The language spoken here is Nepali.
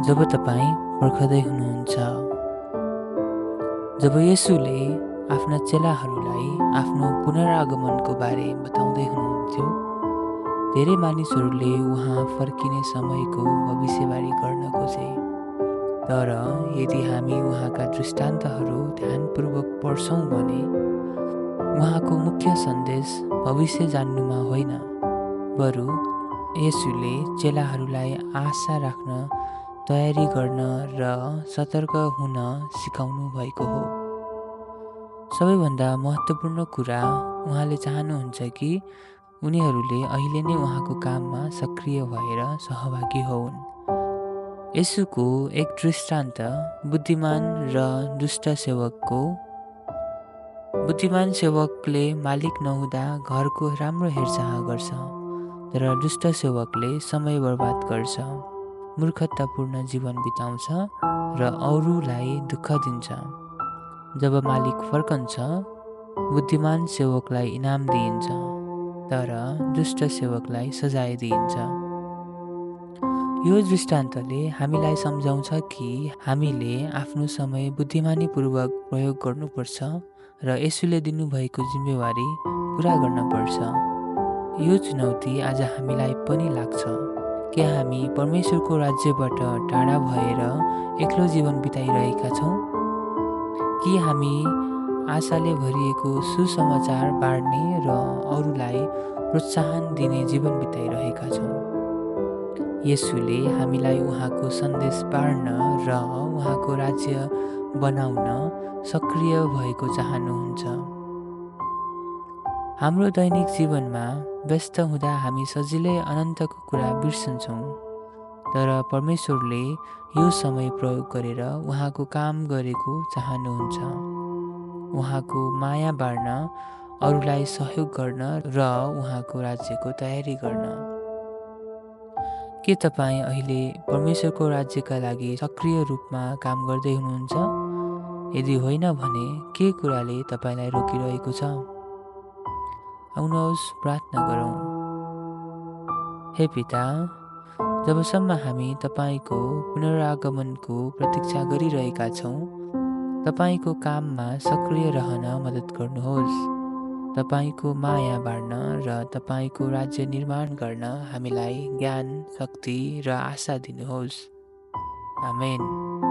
जब तपाईँ पर्खदै हुनुहुन्छ, जब येशूले आफ्ना चेलाहरूलाई आफ्नो पुनरागमनको बारे बताउँदै हुनुहुन्थ्यो, धेरै मानिसहरूले उहाँ फर्किने समयको भविष्यवाणी गर्न खोजे। तर यदि हामी उहाँका दृष्टान्तहरू ध्यानपूर्वक पढ्छौँ भने उहाँको मुख्य सन्देश भविष्य जान्नुमा होइन, बरु येशूले चेलाहरूलाई आशा राख्न, तयारी गर्न र सतर्क हुन सिकाउनु भएको हो। सबैभन्दा महत्त्वपूर्ण कुरा, उहाँले चाहनुहुन्छ कि उनीहरूले अहिले नै उहाँको काममा सक्रिय भएर सहभागी होउन्। येशूको एक दृष्टान्त बुद्धिमान र दुष्ट सेवकको। बुद्धिमान सेवकले मालिक नहुँदा घरको राम्रो हेरचाह गर्छ, तर दुष्ट सेवकले समय बर्बाद गर्छ, मूर्खतापूर्ण जीवन बिताउँछ र अरूलाई दुःख दिन्छ। जब मालिक फर्कन्छ, बुद्धिमान सेवकलाई इनाम दिइन्छ, तर दुष्ट सेवकलाई सजाय दिइन्छ। यो दृष्टान्तले हामीलाई सम्झाउँछ कि हामीले आफ्नो समय बुद्धिमानीपूर्वक प्रयोग गर्नुपर्छ र येशूले दिनुभएको जिम्मेवारी पुरा गर्नुपर्छ। यो चुनौती आज हामीलाई पनि लाग्छ। के हामी परमेश्वरको राज्यबाट टाढा भएर एक्लो जीवन बिताइरहेका छौँ? कि हामी आशाले भरिएको सुसमाचार बाँड्ने र अरूलाई प्रोत्साहन दिने जीवन बिताइरहेका छौँ? येशूले हामीलाई उहाँको सन्देश बाँड्न र उहाँको राज्य बनाउन सक्रिय भएको चाहनुहुन्छ। हाम्रो दैनिक जीवनमा व्यस्त हुँदा हामी सजिलै अनन्तको कुरा बिर्सन्छौँ, तर परमेश्वरले यो समय प्रयोग गरेर उहाँको काम गरेको चाहनुहुन्छ। उहाँको माया बाँड्न, अरूलाई सहयोग गर्न र उहाँको राज्यको तयारी गर्न। के तपाईँ अहिले परमेश्वरको राज्यका लागि सक्रिय रूपमा काम गर्दै हुनुहुन्छ? यदि होइन भने के कुराले तपाईँलाई रोकिरहेको छ? आउनुहोस् प्रार्थना गरौँ। हे पिता, जबसम्म हामी तपाईँको पुनरागमनको प्रतीक्षा गरिरहेका छौँ, तपाईँको काममा सक्रिय रहन मद्दत गर्नुहोस्। तपाईँको माया बाँड्न र तपाईँको राज्य निर्माण गर्न हामीलाई ज्ञान, शक्ति र आशा दिनुहोस्। आमेन।